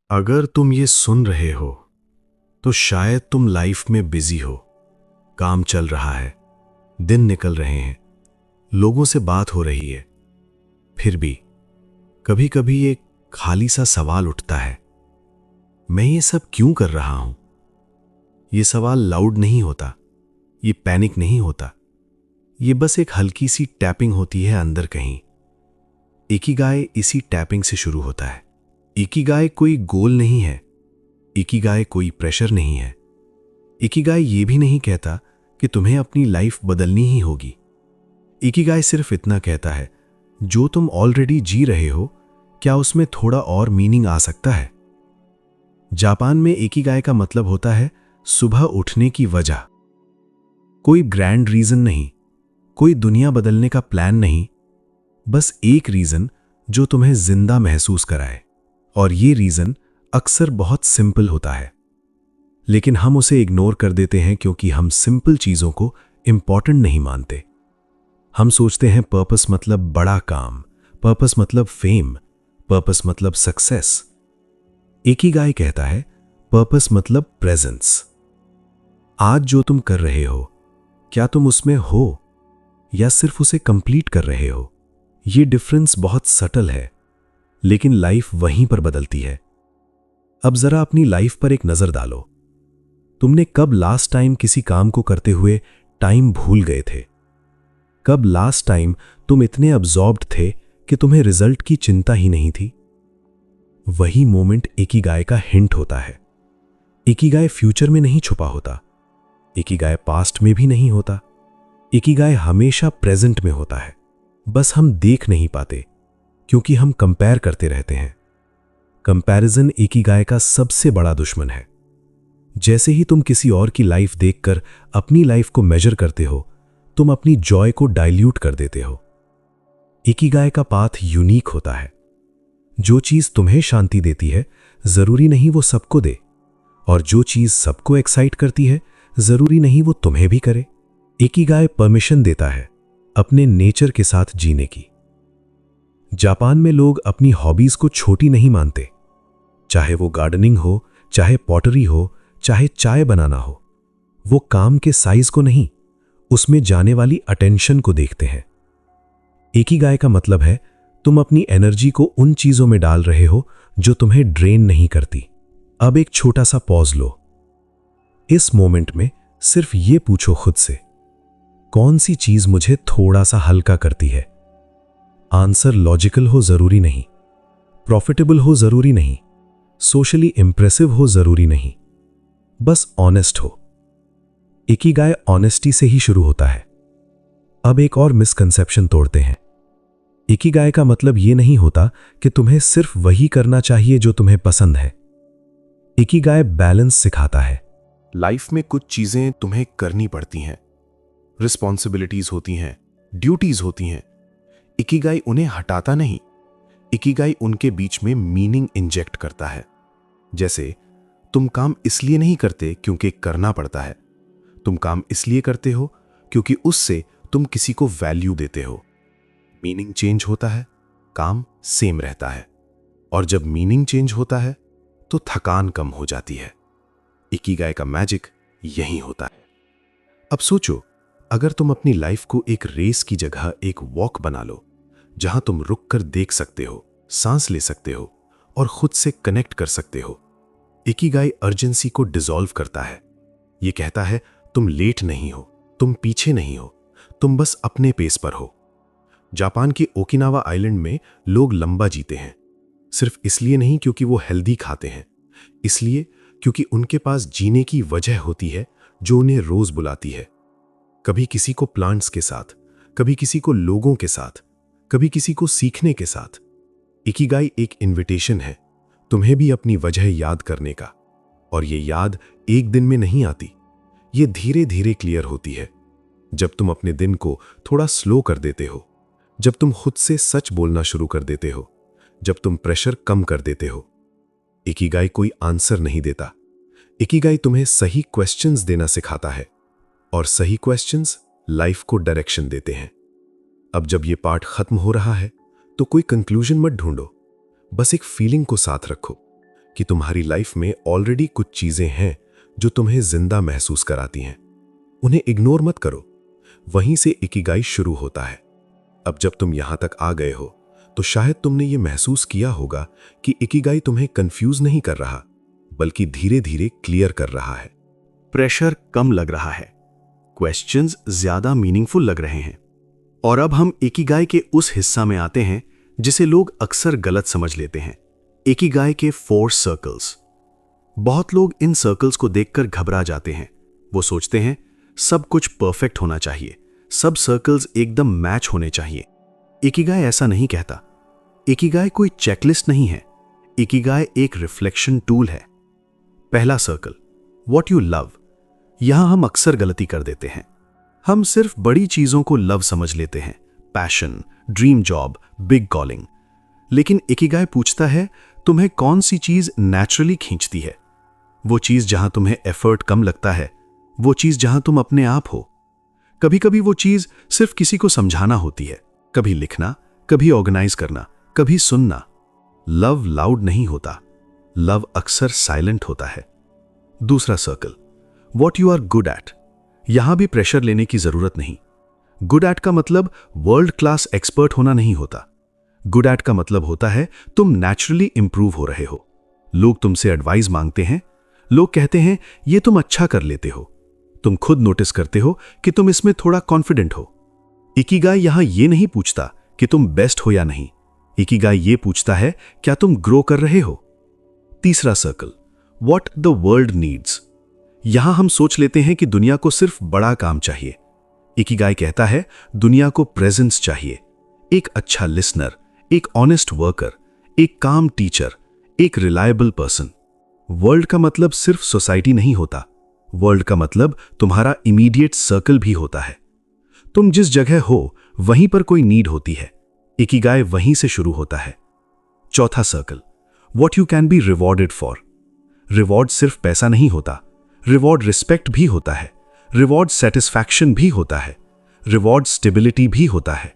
अगर तुम ये सुन रहे हो तो शायद तुम लाइफ में बिजी हो। काम चल रहा है, दिन निकल रहे हैं, लोगों से बात हो रही है। फिर भी कभी कभी एक खाली सा सवाल उठता है, मैं ये सब क्यों कर रहा हूं? ये सवाल लाउड नहीं होता, ये पैनिक नहीं होता, ये बस एक हल्की सी टैपिंग होती है अंदर कहीं। इकिगाई इसी टैपिंग से शुरू होता है। इकिगाई कोई गोल नहीं है, इकिगाई कोई प्रेशर नहीं है। इकिगाई ये भी नहीं कहता कि तुम्हें अपनी लाइफ बदलनी ही होगी। इकिगाई सिर्फ इतना कहता है, जो तुम ऑलरेडी जी रहे हो, क्या उसमें थोड़ा और मीनिंग आ सकता है? जापान में इकिगाई का मतलब होता है सुबह उठने की वजह। कोई ग्रैंड रीजन नहीं, कोई दुनिया बदलने का प्लान नहीं, बस एक रीजन जो तुम्हें जिंदा महसूस कराए। और ये रीजन अक्सर बहुत सिंपल होता है, लेकिन हम उसे इग्नोर कर देते हैं क्योंकि हम सिंपल चीजों को इंपॉर्टेंट नहीं मानते। हम सोचते हैं पर्पस मतलब बड़ा काम, पर्पस मतलब फेम, पर्पस मतलब सक्सेस। इकिगाई कहता है पर्पस मतलब प्रेजेंस। आज जो तुम कर रहे हो, क्या तुम उसमें हो या सिर्फ उसे कंप्लीट कर रहे हो? ये डिफरेंस बहुत सटल है, लेकिन लाइफ वहीं पर बदलती है। अब जरा अपनी लाइफ पर एक नजर डालो। तुमने कब लास्ट टाइम किसी काम को करते हुए टाइम भूल गए थे? कब लास्ट टाइम तुम इतने अब्जॉर्ब्ड थे कि तुम्हें रिजल्ट की चिंता ही नहीं थी? वही मोमेंट इकिगाई का हिंट होता है। इकिगाई फ्यूचर में नहीं छुपा होता, इकिगाई पास्ट में भी नहीं होता, इकिगाई हमेशा प्रेजेंट में होता है। बस हम देख नहीं पाते क्योंकि हम कंपेयर करते रहते हैं। कंपैरिजन इकिगाई का सबसे बड़ा दुश्मन है। जैसे ही तुम किसी और की लाइफ देखकर अपनी लाइफ को मेजर करते हो, तुम अपनी जॉय को डाइल्यूट कर देते हो। इकिगाई का पाथ यूनिक होता है। जो चीज तुम्हें शांति देती है, जरूरी नहीं वो सबको दे, और जो चीज सबको एक्साइट करती है, जरूरी नहीं वो तुम्हें भी करे। इकिगाई परमिशन देता है अपने नेचर के साथ जीने की। जापान में लोग अपनी हॉबीज को छोटी नहीं मानते, चाहे वो गार्डनिंग हो, चाहे पॉटरी हो, चाहे चाय बनाना हो। वो काम के साइज को नहीं, उसमें जाने वाली अटेंशन को देखते हैं। इकिगाई का मतलब है तुम अपनी एनर्जी को उन चीजों में डाल रहे हो जो तुम्हें ड्रेन नहीं करती। अब एक छोटा सा पॉज लो। इस मोमेंट में सिर्फ ये पूछो खुद से, कौन सी चीज मुझे थोड़ा सा हल्का करती है? आंसर लॉजिकल हो जरूरी नहीं, प्रॉफिटेबल हो जरूरी नहीं, सोशली इंप्रेसिव हो जरूरी नहीं, बस ऑनेस्ट हो। इकिगाई ऑनेस्टी से ही शुरू होता है। अब एक और मिसकंसेप्शन तोड़ते हैं। इकिगाई का मतलब यह नहीं होता कि तुम्हें सिर्फ वही करना चाहिए जो तुम्हें पसंद है। इकिगाई बैलेंस सिखाता है। लाइफ में कुछ चीजें तुम्हें करनी पड़ती हैं, रिस्पॉन्सिबिलिटीज होती हैं, ड्यूटीज होती हैं। इकिगाई उन्हें हटाता नहीं, इकिगाई उनके बीच में मीनिंग इंजेक्ट करता है। जैसे तुम काम इसलिए नहीं करते क्योंकि करना पड़ता है, तुम काम इसलिए करते हो क्योंकि उससे तुम किसी को वैल्यू देते हो। मीनिंग चेंज होता है, काम सेम रहता है, और जब मीनिंग चेंज होता है तो थकान कम हो जाती है। इकिगाई का मैजिक यही होता है। अब सोचो, अगर तुम अपनी लाइफ को एक रेस की जगह एक वॉक बना लो, जहां तुम रुक कर देख सकते हो, सांस ले सकते हो और खुद से कनेक्ट कर सकते हो। इकिगाई अर्जेंसी को डिसॉल्व करता है। यह कहता है तुम लेट नहीं हो, तुम पीछे नहीं हो, तुम बस अपने पेस पर हो। जापान के ओकिनावा आइलैंड में लोग लंबा जीते हैं, सिर्फ इसलिए नहीं क्योंकि वो हेल्दी खाते हैं, इसलिए क्योंकि उनके पास जीने की वजह होती है जो उन्हें रोज बुलाती है। कभी किसी को प्लांट्स के साथ, कभी किसी को लोगों के साथ, कभी किसी को सीखने के साथ। इकिगाई एक इनविटेशन है तुम्हें भी अपनी वजह याद करने का। और ये याद एक दिन में नहीं आती, ये धीरे धीरे क्लियर होती है। जब तुम अपने दिन को थोड़ा स्लो कर देते हो, जब तुम खुद से सच बोलना शुरू कर देते हो, जब तुम प्रेशर कम कर देते हो। इकिगाई कोई आंसर नहीं देता, इकिगाई तुम्हें सही क्वेश्चंस देना सिखाता है, और सही क्वेश्चंस लाइफ को डायरेक्शन देते हैं। अब जब ये पार्ट खत्म हो रहा है तो कोई कंक्लूजन मत ढूंढो, बस एक फीलिंग को साथ रखो कि तुम्हारी लाइफ में ऑलरेडी कुछ चीजें हैं जो तुम्हें जिंदा महसूस कराती हैं। उन्हें इग्नोर मत करो। वहीं से इकिगाई शुरू होता है। अब जब तुम यहां तक आ गए हो तो शायद तुमने ये महसूस किया होगा कि इकिगाई तुम्हें कंफ्यूज नहीं कर रहा, बल्कि धीरे धीरे क्लियर कर रहा है। प्रेशर कम लग रहा है, क्वेश्चंस ज्यादा मीनिंगफुल लग रहे हैं। और अब हम इकिगाई के उस हिस्सा में आते हैं जिसे लोग अक्सर गलत समझ लेते हैं। इकिगाई के 4 सर्कल्स। बहुत लोग इन सर्कल्स को देखकर घबरा जाते हैं। वो सोचते हैं सब कुछ परफेक्ट होना चाहिए, सब सर्कल्स एकदम मैच होने चाहिए। इकिगाई ऐसा नहीं कहता। इकिगाई कोई चेकलिस्ट नहीं है। इकिगाई एक रिफ्लेक्शन टूल है। पहला सर्कल, व्हाट यू लव। यहां हम अक्सर गलती कर देते हैं। हम सिर्फ बड़ी चीजों को लव समझ लेते हैं, passion, dream job, big calling. लेकिन इकिगाई पूछता है तुम्हें कौन सी चीज नेचुरली खींचती है। वो चीज जहां तुम्हें एफर्ट कम लगता है, वो चीज जहां तुम अपने आप हो। कभी कभी वो चीज सिर्फ किसी को समझाना होती है, कभी लिखना, कभी ऑर्गेनाइज करना, कभी सुनना। लव लाउड नहीं होता, लव अक्सर साइलेंट होता है। दूसरा circle, what you are good at. यहां भी प्रेशर लेने की जरूरत नहीं। गुड एट का मतलब वर्ल्ड क्लास एक्सपर्ट होना नहीं होता। गुड एट का मतलब होता है तुम नेचुरली इंप्रूव हो रहे हो। लोग तुमसे एडवाइस मांगते हैं, लोग कहते हैं ये तुम अच्छा कर लेते हो। तुम खुद नोटिस करते हो कि तुम इसमें थोड़ा कॉन्फिडेंट हो। इकिगाई यहां ये नहीं पूछता कि तुम बेस्ट हो या नहीं। इकिगाई ये पूछता है क्या तुम ग्रो कर रहे हो। तीसरा circle, what the world needs. यहां हम सोच लेते हैं कि दुनिया को सिर्फ बड़ा काम चाहिए। इकिगाई कहता है दुनिया को प्रेजेंस चाहिए, एक अच्छा लिसनर, एक ऑनेस्ट वर्कर, एक काम टीचर, एक रिलायबल पर्सन। वर्ल्ड का मतलब सिर्फ सोसाइटी नहीं होता। वर्ल्ड का मतलब तुम्हारा इमीडिएट सर्कल भी होता है। तुम जिस जगह हो वहीं पर कोई नीड होती है। इकिगाई वहीं से शुरू होता है। चौथा circle, what you can be rewarded for. Reward सिर्फ पैसा नहीं होता, रिवॉर्ड रिस्पेक्ट भी होता है, रिवॉर्ड सेटिस्फैक्शन भी होता है, रिवॉर्ड स्टेबिलिटी भी होता है।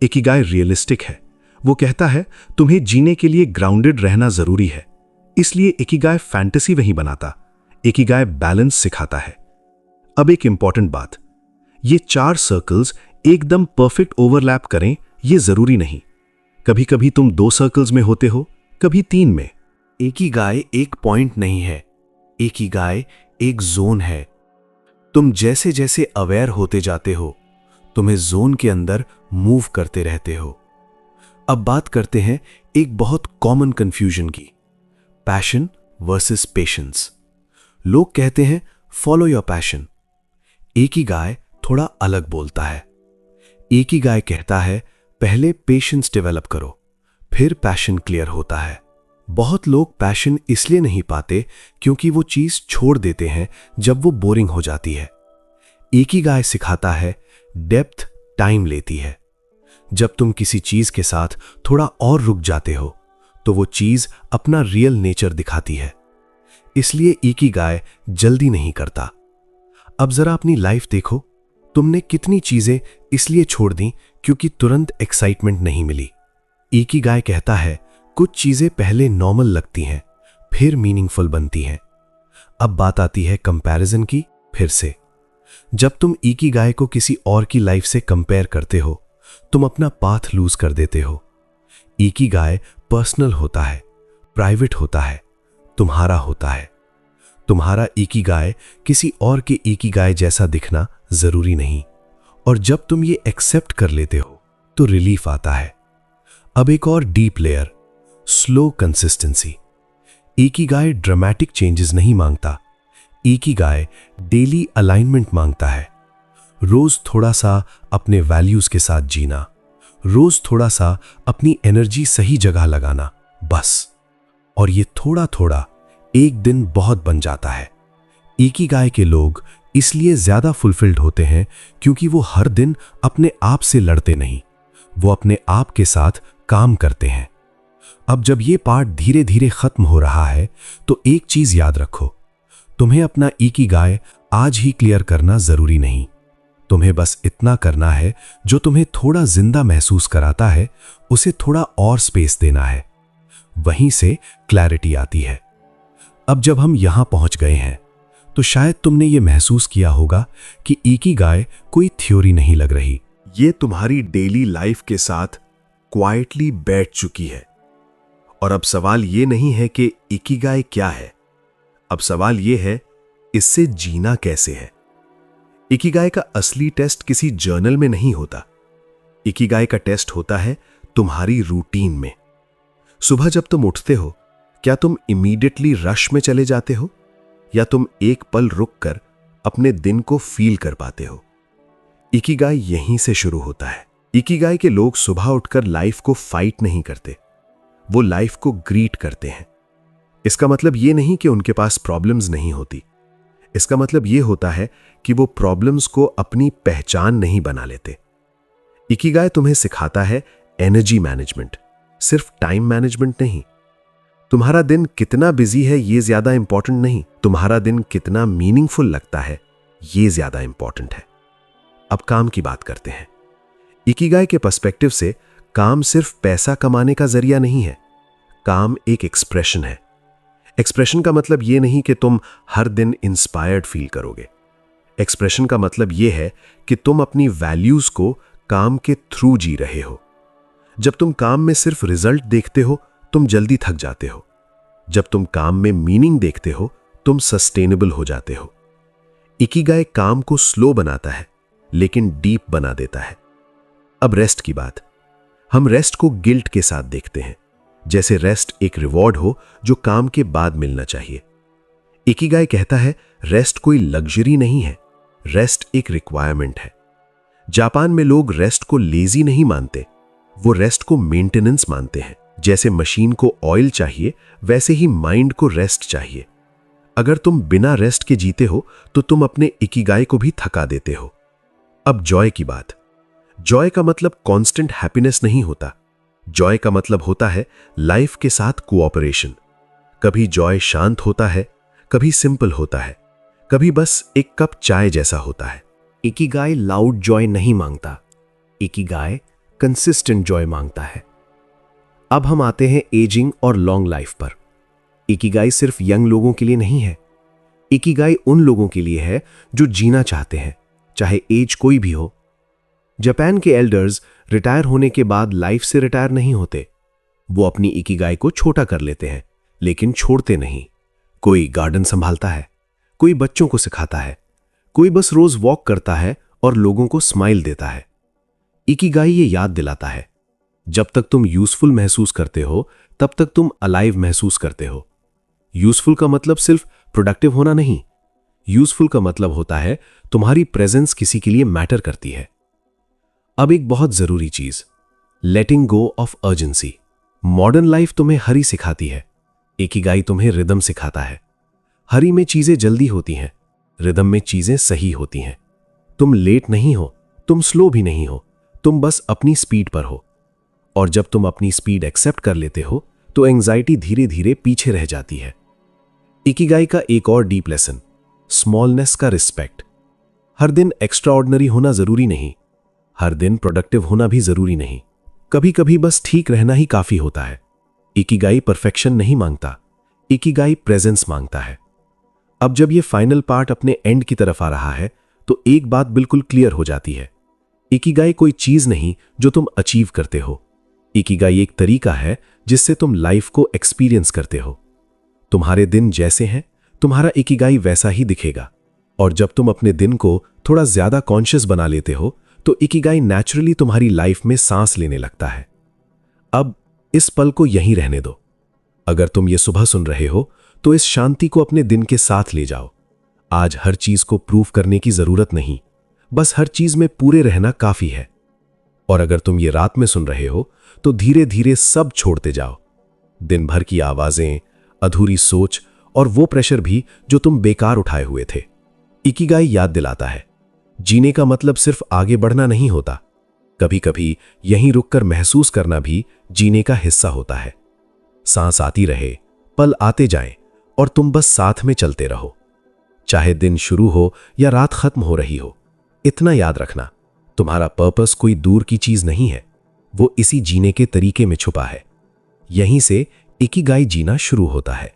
इकिगाई रियलिस्टिक है। वो कहता है तुम्हें जीने के लिए ग्राउंडेड रहना जरूरी है, इसलिए इकिगाई फैंटेसी नहीं बनाता। इकिगाई बैलेंस सिखाता है। अब एक इंपॉर्टेंट बात, ये 4 सर्कल्स एकदम परफेक्ट ओवरलैप करें ये जरूरी नहीं। कभी कभी तुम 2 सर्कल्स में होते हो, कभी 3 में। इकिगाई एक पॉइंट नहीं है, इकिगाई एक जोन है। तुम जैसे जैसे अवेयर होते जाते हो तुम्हें जोन के अंदर मूव करते रहते हो। अब बात करते हैं एक बहुत कॉमन कंफ्यूजन की, पैशन वर्सेस पेशेंस। लोग कहते हैं फॉलो योर पैशन। इकिगाई थोड़ा अलग बोलता है। इकिगाई कहता है पहले पेशेंस डेवलप करो, फिर पैशन क्लियर होता है। बहुत लोग पैशन इसलिए नहीं पाते क्योंकि वो चीज छोड़ देते हैं जब वो बोरिंग हो जाती है। इकिगाई सिखाता है डेप्थ टाइम लेती है। जब तुम किसी चीज के साथ थोड़ा और रुक जाते हो तो वो चीज अपना रियल नेचर दिखाती है। इसलिए इकिगाई जल्दी नहीं करता। अब जरा अपनी लाइफ देखो, तुमने कितनी चीजें इसलिए छोड़ दी क्योंकि तुरंत एक्साइटमेंट नहीं मिली। इकिगाई कहता है कुछ चीजें पहले नॉर्मल लगती हैं, फिर मीनिंगफुल बनती हैं। अब बात आती है कंपैरिजन की। फिर से जब तुम इकिगाई को किसी और की लाइफ से कंपेयर करते हो तुम अपना पाथ लूज कर देते हो। इकिगाई पर्सनल होता है, प्राइवेट होता है, तुम्हारा होता है। तुम्हारा इकिगाई किसी और के इकिगाई जैसा दिखना जरूरी नहीं। और जब तुम ये एक्सेप्ट कर लेते हो तो रिलीफ आता है। अब एक और deep layer, slow consistency. Ikigai dramatic changes नहीं मांगता। इकिगाई डेली अलाइनमेंट मांगता है। रोज थोड़ा सा अपने वैल्यूज के साथ जीना, रोज थोड़ा सा अपनी एनर्जी सही जगह लगाना, बस। और ये थोड़ा थोड़ा एक दिन बहुत बन जाता है। इकिगाई के लोग इसलिए ज्यादा फुलफिल्ड होते हैं क्योंकि वो हर दिन अपने आप से लड़ते नहीं, वो अपने आप के साथ काम करते हैं। अब जब ये पार्ट धीरे धीरे खत्म हो रहा है तो एक चीज याद रखो, तुम्हें अपना इकिगाई आज ही क्लियर करना जरूरी नहीं। तुम्हें बस इतना करना है जो तुम्हें थोड़ा जिंदा महसूस कराता है, उसे थोड़ा और स्पेस देना है। वहीं से क्लैरिटी आती है। अब जब हम यहां पहुंच गए हैं तो शायद तुमने ये महसूस किया होगा कि इकिगाई कोई थ्योरी नहीं लग रही। ये तुम्हारी डेली लाइफ के साथ क्वाइटली बैठ चुकी है। और अब सवाल ये नहीं है कि इकिगाई क्या है, अब सवाल ये है इससे जीना कैसे है। इकिगाई का असली टेस्ट किसी जर्नल में नहीं होता। इकिगाई का टेस्ट होता है तुम्हारी रूटीन में। सुबह जब तुम उठते हो, क्या तुम इमीडिएटली रश में चले जाते हो या तुम एक पल रुककर अपने दिन को फील कर पाते हो? इकिगाई यहीं से शुरू होता है। इकिगाई के लोग सुबह उठकर लाइफ को फाइट नहीं करते, वो लाइफ को ग्रीट करते हैं। इसका मतलब ये नहीं कि उनके पास प्रॉब्लम्स नहीं होती, इसका मतलब ये होता है कि वो प्रॉब्लम्स को अपनी पहचान नहीं बना लेते। इकिगाई तुम्हें सिखाता है एनर्जी मैनेजमेंट, सिर्फ टाइम मैनेजमेंट नहीं। तुम्हारा दिन कितना बिजी है ये ज्यादा इंपॉर्टेंट नहीं, तुम्हारा दिन कितना मीनिंगफुल लगता है ये ज्यादा इंपॉर्टेंट है। अब काम की बात करते हैं। इकिगाई के पर्सपेक्टिव से काम सिर्फ पैसा कमाने का जरिया नहीं है, काम एक एक्सप्रेशन है। एक्सप्रेशन का मतलब यह नहीं कि तुम हर दिन इंस्पायर्ड फील करोगे। एक्सप्रेशन का मतलब यह है कि तुम अपनी वैल्यूज को काम के थ्रू जी रहे हो। जब तुम काम में सिर्फ रिजल्ट देखते हो, तुम जल्दी थक जाते हो। जब तुम काम में मीनिंग देखते हो, तुम सस्टेनेबल हो जाते हो। इकिगाई काम को स्लो बनाता है लेकिन डीप बना देता है। अब रेस्ट की बात। हम रेस्ट को गिल्ट के साथ देखते हैं, जैसे रेस्ट एक रिवॉर्ड हो जो काम के बाद मिलना चाहिए। इकिगाई कहता है रेस्ट कोई लग्जरी नहीं है, रेस्ट एक रिक्वायरमेंट है। जापान में लोग रेस्ट को लेजी नहीं मानते, वो रेस्ट को मेंटेनेंस मानते हैं। जैसे मशीन को ऑयल चाहिए, वैसे ही माइंड को रेस्ट चाहिए। अगर तुम बिना रेस्ट के जीते हो तो तुम अपने इकिगाई को भी थका देते हो। अब जॉय की बात। जॉय का मतलब कांस्टेंट हैप्पीनेस नहीं होता। जॉय का मतलब होता है लाइफ के साथ कोऑपरेशन। कभी जॉय शांत होता है, कभी सिंपल होता है, कभी बस एक कप चाय जैसा होता है। इकिगाई लाउड जॉय नहीं मांगता, इकिगाई कंसिस्टेंट जॉय मांगता है। अब हम आते हैं एजिंग और लॉन्ग लाइफ पर। इकिगाई सिर्फ यंग लोगों के लिए नहीं है, इकिगाई उन लोगों के लिए है जो जीना चाहते हैं, चाहे एज कोई भी हो। जापान के एल्डर्स रिटायर होने के बाद लाइफ से रिटायर नहीं होते, वो अपनी इकिगाई को छोटा कर लेते हैं लेकिन छोड़ते नहीं। कोई गार्डन संभालता है, कोई बच्चों को सिखाता है, कोई बस रोज वॉक करता है और लोगों को स्माइल देता है। इकिगाई ये याद दिलाता है, जब तक तुम यूजफुल महसूस करते हो तब तक तुम अलाइव महसूस करते हो। यूजफुल का मतलब सिर्फ प्रोडक्टिव होना नहीं, यूजफुल का मतलब होता है तुम्हारी प्रेजेंस किसी के लिए मैटर करती है। अब एक बहुत जरूरी चीज, लेटिंग गो ऑफ अर्जेंसी। मॉडर्न लाइफ तुम्हें हरी सिखाती है, इकिगाई तुम्हें रिदम सिखाता है। हरी में चीजें जल्दी होती हैं, रिदम में चीजें सही होती हैं। तुम लेट नहीं हो, तुम स्लो भी नहीं हो, तुम बस अपनी स्पीड पर हो। और जब तुम अपनी स्पीड एक्सेप्ट कर लेते हो तो एंजाइटी धीरे धीरे पीछे रह जाती है। इकिगाई का एक और डीप लेसन, स्मॉलनेस का रिस्पेक्ट। हर दिन एक्स्ट्रा ऑर्डिनरी होना जरूरी नहीं, हर दिन प्रोडक्टिव होना भी जरूरी नहीं, कभी कभी बस ठीक रहना ही काफी होता है। इकिगाई परफेक्शन नहीं मांगता, इकिगाई प्रेजेंस मांगता है। अब जब ये फाइनल पार्ट अपने एंड की तरफ आ रहा है तो एक बात बिल्कुल क्लियर हो जाती है, इकिगाई कोई चीज नहीं जो तुम अचीव करते हो, इकिगाई एक तरीका है जिससे तुम लाइफ को एक्सपीरियंस करते हो। तुम्हारे दिन जैसे हैं, तुम्हारा इकिगाई वैसा ही दिखेगा। और जब तुम अपने दिन को थोड़ा ज्यादा कॉन्शियस बना लेते हो तो इकिगाई नेचुरली तुम्हारी लाइफ में सांस लेने लगता है। अब इस पल को यहीं रहने दो। अगर तुम ये सुबह सुन रहे हो तो इस शांति को अपने दिन के साथ ले जाओ। आज हर चीज को प्रूव करने की जरूरत नहीं, बस हर चीज में पूरे रहना काफी है। और अगर तुम ये रात में सुन रहे हो तो धीरे धीरे सब छोड़ते जाओ, दिन भर की आवाजें, अधूरी सोच और वो प्रेशर भी जो तुम बेकार उठाए हुए थे। इकिगाई याद दिलाता है, जीने का मतलब सिर्फ आगे बढ़ना नहीं होता, कभी कभी यहीं रुककर महसूस करना भी जीने का हिस्सा होता है। सांस आती रहे, पल आते जाएं और तुम बस साथ में चलते रहो। चाहे दिन शुरू हो या रात खत्म हो रही हो, इतना याद रखना, तुम्हारा पर्पस कोई दूर की चीज नहीं है, वो इसी जीने के तरीके में छुपा है। यहीं से इकिगाई जीना शुरू होता है।